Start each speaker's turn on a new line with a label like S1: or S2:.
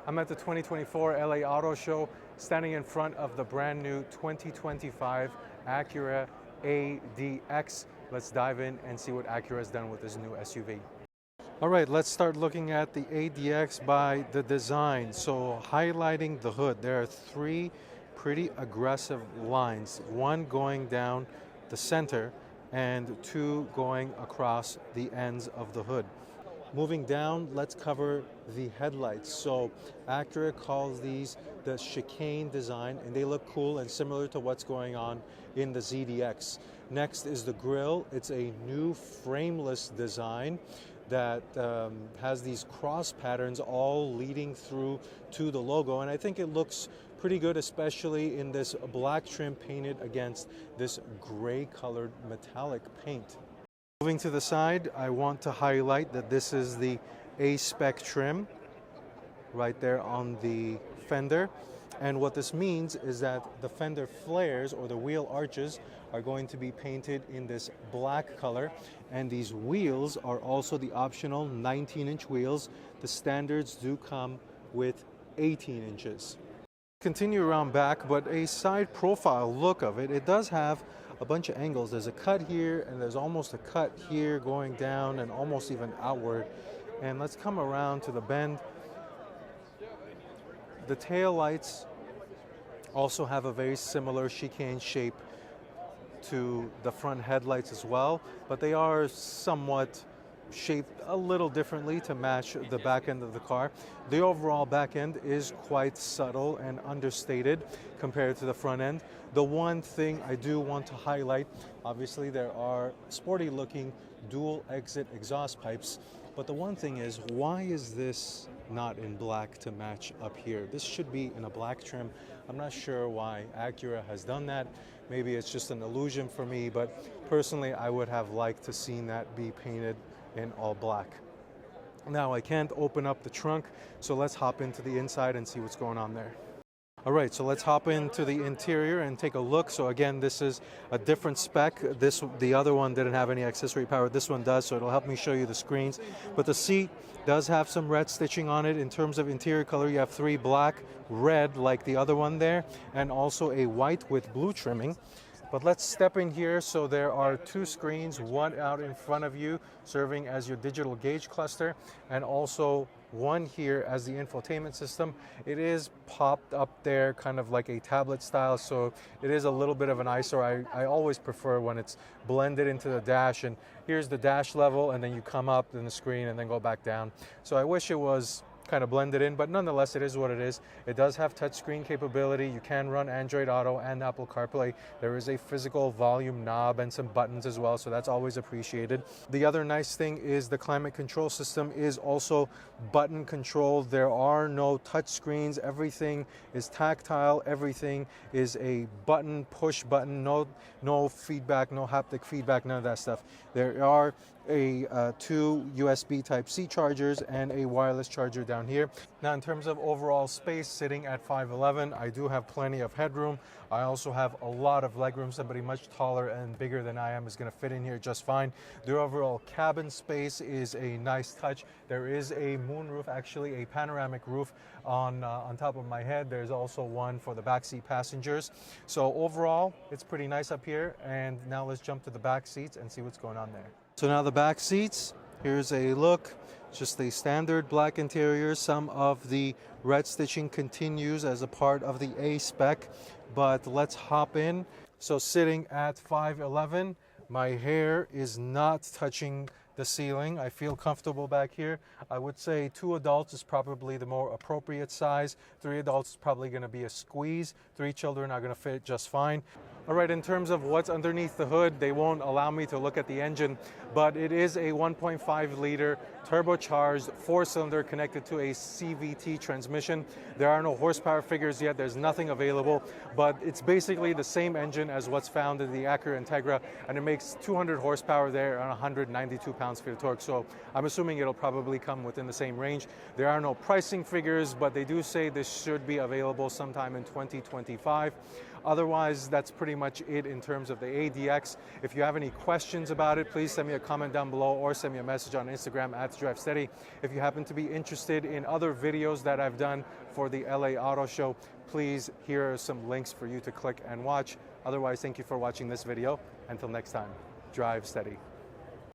S1: I'm at the 2024 LA Auto Show, standing in front of the brand new 2025 Acura ADX. Let's dive in and see what Acura has done with this new SUV. All right, let's start looking at the ADX by the design. So highlighting the hood, there are three pretty aggressive lines, one going down the center and two going across the ends of the hood. Moving down, let's cover the headlights. So Acura calls these the chicane design, and they look cool and similar to what's going on in the ZDX. Next is the grille. It's a new frameless design that has these cross patterns all leading through to the logo, and I think it looks pretty good, especially in this black trim painted against this gray colored metallic paint. Moving to the side, I want to highlight that this is the A-spec trim right there on the fender. And what this means is that the fender flares, or the wheel arches, are going to be painted in this black color. And these wheels are also the optional 19-inch wheels. The standards do come with 18 inches. Continue around back, but a side profile look of it, it does have a bunch of angles. There's a cut here, and there's almost a cut here going down and almost even outward. And let's come around to the bend. The tail lights also have a very similar chicane shape to the front headlights as well, but they are somewhat shaped a little differently to match the back end of the car. The overall back end is quite subtle and understated compared to the front end. The one thing I do want to highlight, obviously there are sporty looking dual exit exhaust pipes, but the one thing is, why is this not in black to match up here? This should be in a black trim. I'm not sure why Acura has done that. Maybe it's just an illusion for me, but personally I would have liked to see that be painted in all black. Now I can't open up the trunk, so let's hop into the inside and see what's going on there. All right, so let's hop into the interior and take a look. So again, this is a different spec. The other one didn't have any accessory power. This one does, so it'll help me show you the screens. But the seat does have some red stitching on it. In terms of interior color, you have three black, red like the other one there, and also a white with blue trimming. But let's step in here. So there are two screens, one out in front of you serving as your digital gauge cluster, and also one here as the infotainment system. It is popped up there kind of like a tablet style, so it is a little bit of an eyesore. I always prefer when it's blended into the dash, and here's the dash level, and then you come up in the screen and then go back down. So I wish it was kind of blended in, but nonetheless it is what it is. It does have touchscreen capability. You can run Android Auto and Apple CarPlay. There is a physical volume knob and some buttons as well, so that's always appreciated. The other nice thing is the climate control system is also button controlled. There are no touch screens. Everything is tactile. Everything is a button, push button, no feedback, no haptic feedback, none of that stuff. There are two USB Type-C chargers and a wireless charger down here. Now in terms of overall space, sitting at 5'11", I do have plenty of headroom. I also have a lot of legroom. Somebody much taller and bigger than I am is going to fit in here just fine. The overall cabin space is a nice touch. There is a moonroof, actually a panoramic roof on top of my head. There's also one for the backseat passengers. So overall, it's pretty nice up here. And now let's jump to the back seats and see what's going on there. So now the back seats, here's a look, just a standard black interior. Some of the red stitching continues as a part of the A spec, but let's hop in. So sitting at 5'11", my hair is not touching the ceiling. I feel comfortable back here. I would say 2 adults is probably the more appropriate size. 3 adults is probably going to be a squeeze. 3 children are going to fit just fine. All right, in terms of what's underneath the hood, they won't allow me to look at the engine, but it is a 1.5 liter turbocharged 4-cylinder connected to a CVT transmission. There are no horsepower figures yet. There's nothing available, but it's basically the same engine as what's found in the Acura Integra, and it makes 200 horsepower there and 192 pounds-feet of torque. So I'm assuming it'll probably come within the same range. There are no pricing figures, but they do say this should be available sometime in 2025. Otherwise, that's pretty much it in terms of the ADX. If you have any questions about it, please send me a comment down below or send me a message on Instagram at DriveSteady. If you happen to be interested in other videos that I've done for the LA Auto Show, please, here are some links for you to click and watch. Otherwise, thank you for watching this video. Until next time, drive steady.